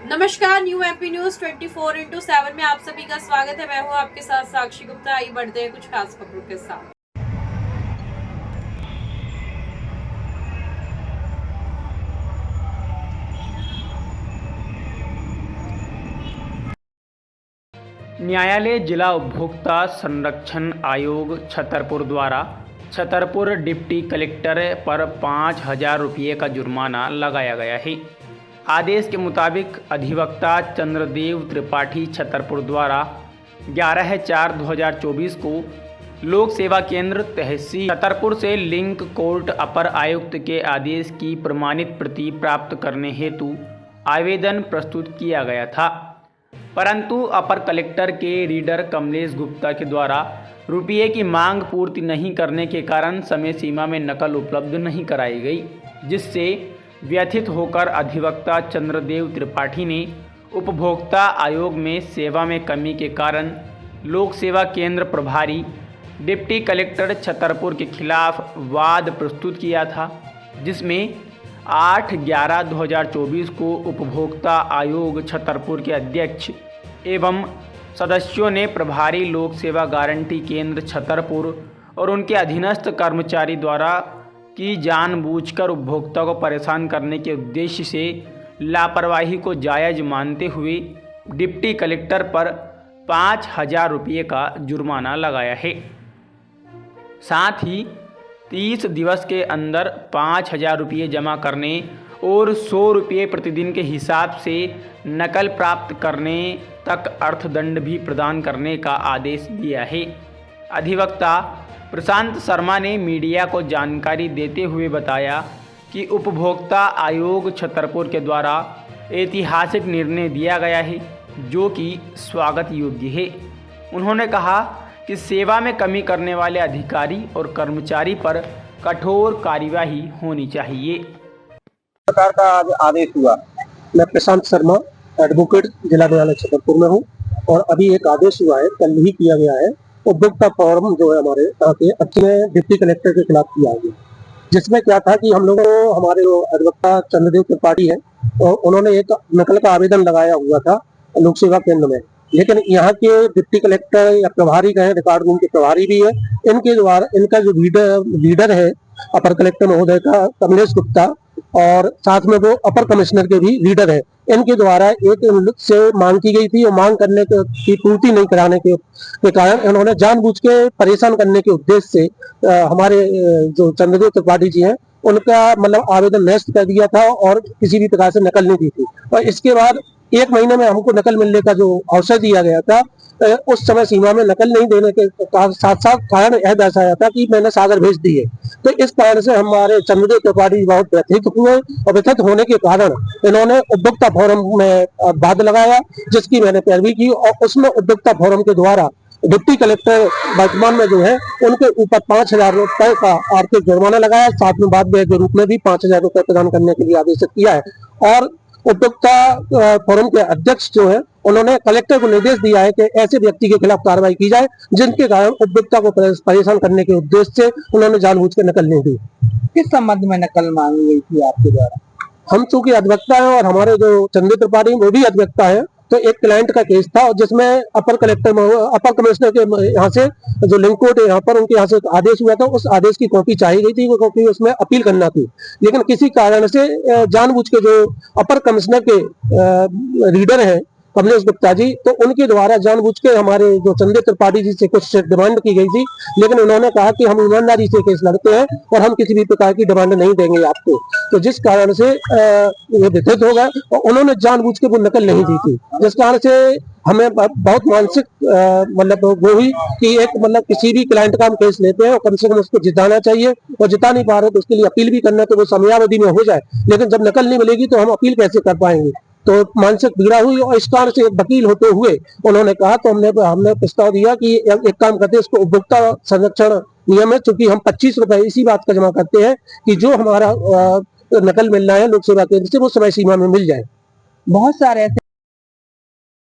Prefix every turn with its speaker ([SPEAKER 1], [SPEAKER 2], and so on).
[SPEAKER 1] नमस्कार, new MP news 24/7 में आप सभी का स्वागत है। मैं हूं आपके साथ साक्षी गुप्ता। आइए बढ़ते हैं कुछ खास खबरों के साथ।
[SPEAKER 2] न्यायालय जिला उपभोक्ता संरक्षण आयोग छतरपुर द्वारा छतरपुर डिप्टी कलेक्टर पर 5,000 रुपये का जुर्माना लगाया गया है। आदेश के मुताबिक अधिवक्ता चंद्रदेव त्रिपाठी छतरपुर द्वारा 11/4/2024 को लोक सेवा केंद्र तहसील छतरपुर से लिंक कोर्ट अपर आयुक्त के आदेश की प्रमाणित प्रति प्राप्त करने हेतु आवेदन प्रस्तुत किया गया था, परंतु अपर कलेक्टर के रीडर कमलेश गुप्ता के द्वारा रुपये की मांग पूर्ति नहीं करने के कारण समय सीमा में नकल उपलब्ध नहीं कराई गई, जिससे व्यथित होकर अधिवक्ता चंद्रदेव त्रिपाठी ने उपभोक्ता आयोग में सेवा में कमी के कारण लोक सेवा केंद्र प्रभारी डिप्टी कलेक्टर छतरपुर के खिलाफ वाद प्रस्तुत किया था, जिसमें 8/11/2024 को उपभोक्ता आयोग छतरपुर के अध्यक्ष एवं सदस्यों ने प्रभारी लोक सेवा गारंटी केंद्र छतरपुर और उनके अधीनस्थ कर्मचारी द्वारा की जानबूझकर उपभोक्ता को परेशान करने के उद्देश्य से लापरवाही को जायज़ मानते हुए डिप्टी कलेक्टर पर 5,000 रुपये का जुर्माना लगाया है। साथ ही 30 दिवस के अंदर 5,000 रुपये जमा करने और 100 रुपये प्रतिदिन के हिसाब से नकल प्राप्त करने तक अर्थदंड भी प्रदान करने का आदेश दिया है। अधिवक्ता प्रशांत शर्मा ने मीडिया को जानकारी देते हुए बताया कि उपभोक्ता आयोग छतरपुर के द्वारा ऐतिहासिक निर्णय दिया गया है, जो कि स्वागत योग्य है। उन्होंने कहा कि सेवा में कमी करने वाले अधिकारी और कर्मचारी पर कठोर कार्यवाही होनी चाहिए।
[SPEAKER 3] सरकार का आज आदेश हुआ। मैं प्रशांत शर्मा, एडवोकेट, जिला न्यायालय छतरपुर में हूँ और अभी एक आदेश हुआ है, कल ही किया गया है। उपभोक्ता फोरम जो है हमारे यहाँ के अच्छे डिप्टी कलेक्टर के खिलाफ किया गया, जिसमें क्या था कि हम लोगों को हमारे अधिवक्ता चंद्रदेव त्रिपाठी है और उन्होंने एक नकल का आवेदन लगाया हुआ था लोक सेवा केंद्र में, लेकिन यहाँ के डिप्टी कलेक्टर या प्रभारी कहें, रिकॉर्ड रूम के प्रभारी भी है, इनके द्वारा इनका जो लीडर है अपर कलेक्टर महोदय का कमलेश गुप्ता और साथ में वो अपर कमिश्नर के भी लीडर है, इनके द्वारा एक से मांग की गई थी और मांग करने की पूर्ति नहीं कराने के कारण इन्होंने जानबूझ के परेशान करने के उद्देश्य से हमारे जो चंद्रदेव त्रिपाठी जी हैं उनका मतलब आवेदन निरस्त कर दिया था और किसी भी प्रकार से नकल नहीं दी थी। और इसके बाद 1 महीने में हमको नकल मिलने का जो अवसर दिया गया था, उस समय सीमा में नकल नहीं देने के साथ साथ कारण यह दर्शाया था कि मैंने सागर भेज दी है। तो इस कारण से हमारे चंद्रदेव त्रिपाठी बहुत व्यथित हुए और व्यथित होने के कारण इन्होंने उपभोक्ता फोरम में वाद लगाया, जिसकी मैंने पैरवी की और उसमें उपभोक्ता फोरम के द्वारा डिप्टी कलेक्टर वर्तमान में जो है उनके ऊपर 5,000 रुपए का आर्थिक जुर्माना लगाया, साथ में बाद के रूप में भी 5,000 रुपए प्रदान करने के लिए आदेशित किया है। और उपभोक्ता फोरम के अध्यक्ष जो है उन्होंने कलेक्टर को निर्देश दिया है कि ऐसे व्यक्ति के खिलाफ कार्रवाई की जाए जिनके कारण उपभोक्ता को परेशान करने के उद्देश्य से उन्होंने जानबूझ के नकल नहीं दी।
[SPEAKER 4] किस संबंध में नकल मांगी गई थी आपके द्वारा?
[SPEAKER 3] हम चूंकि अधिवक्ता है और हमारे जो चंद्रदेव त्रिपाठी वो भी अधिवक्ता है, तो एक क्लाइंट का केस था जिसमें अपर कमिश्नर के यहाँ से जो लिंक कोर्ट है यहाँ पर उनके यहाँ से आदेश हुआ था, उस आदेश की कॉपी चाहिए गई थी क्योंकि उसमें अपील करना थी, लेकिन किसी कारण से जानबूझ के जो अपर कमिश्नर के रीडर है कमलेश गुप्ता जी, तो उनके द्वारा जानबूझ के हमारे जो चंद्रदेव त्रिपाठी जी से कुछ डिमांड की गई थी, लेकिन उन्होंने कहा कि हम ईमानदारी से केस लड़ते हैं और हम किसी भी प्रकार की डिमांड नहीं देंगे आपको, तो जिस कारण से ये व्यथित हो गए और उन्होंने जानबूझ के वो नकल नहीं दी थी, जिस कारण से हमें बहुत मानसिक मतलब वो हुई कि एक मतलब किसी भी क्लाइंट का हम केस लेते हैं और कम से कम उसको जिताना चाहिए और जिता नहीं पा रहे तो उसके लिए अपील भी करना तो वो समयावधि में हो जाए, लेकिन जब नकल नहीं मिलेगी तो हम अपील कैसे कर पाएंगे। तो मानसिक पीड़ा हुई और इस कारण से वकील होते हुए उन्होंने कहा, तो हमने प्रस्ताव दिया कि एक काम करते हैं, इसको उपभोक्ता संरक्षण नियम है, चूंकि हम 25 रुपए इसी बात का जमा करते हैं कि जो हमारा नकल मिलना है लोक सेवा केंद्र से वो समय सीमा में मिल जाए।
[SPEAKER 4] बहुत सारे ऐसे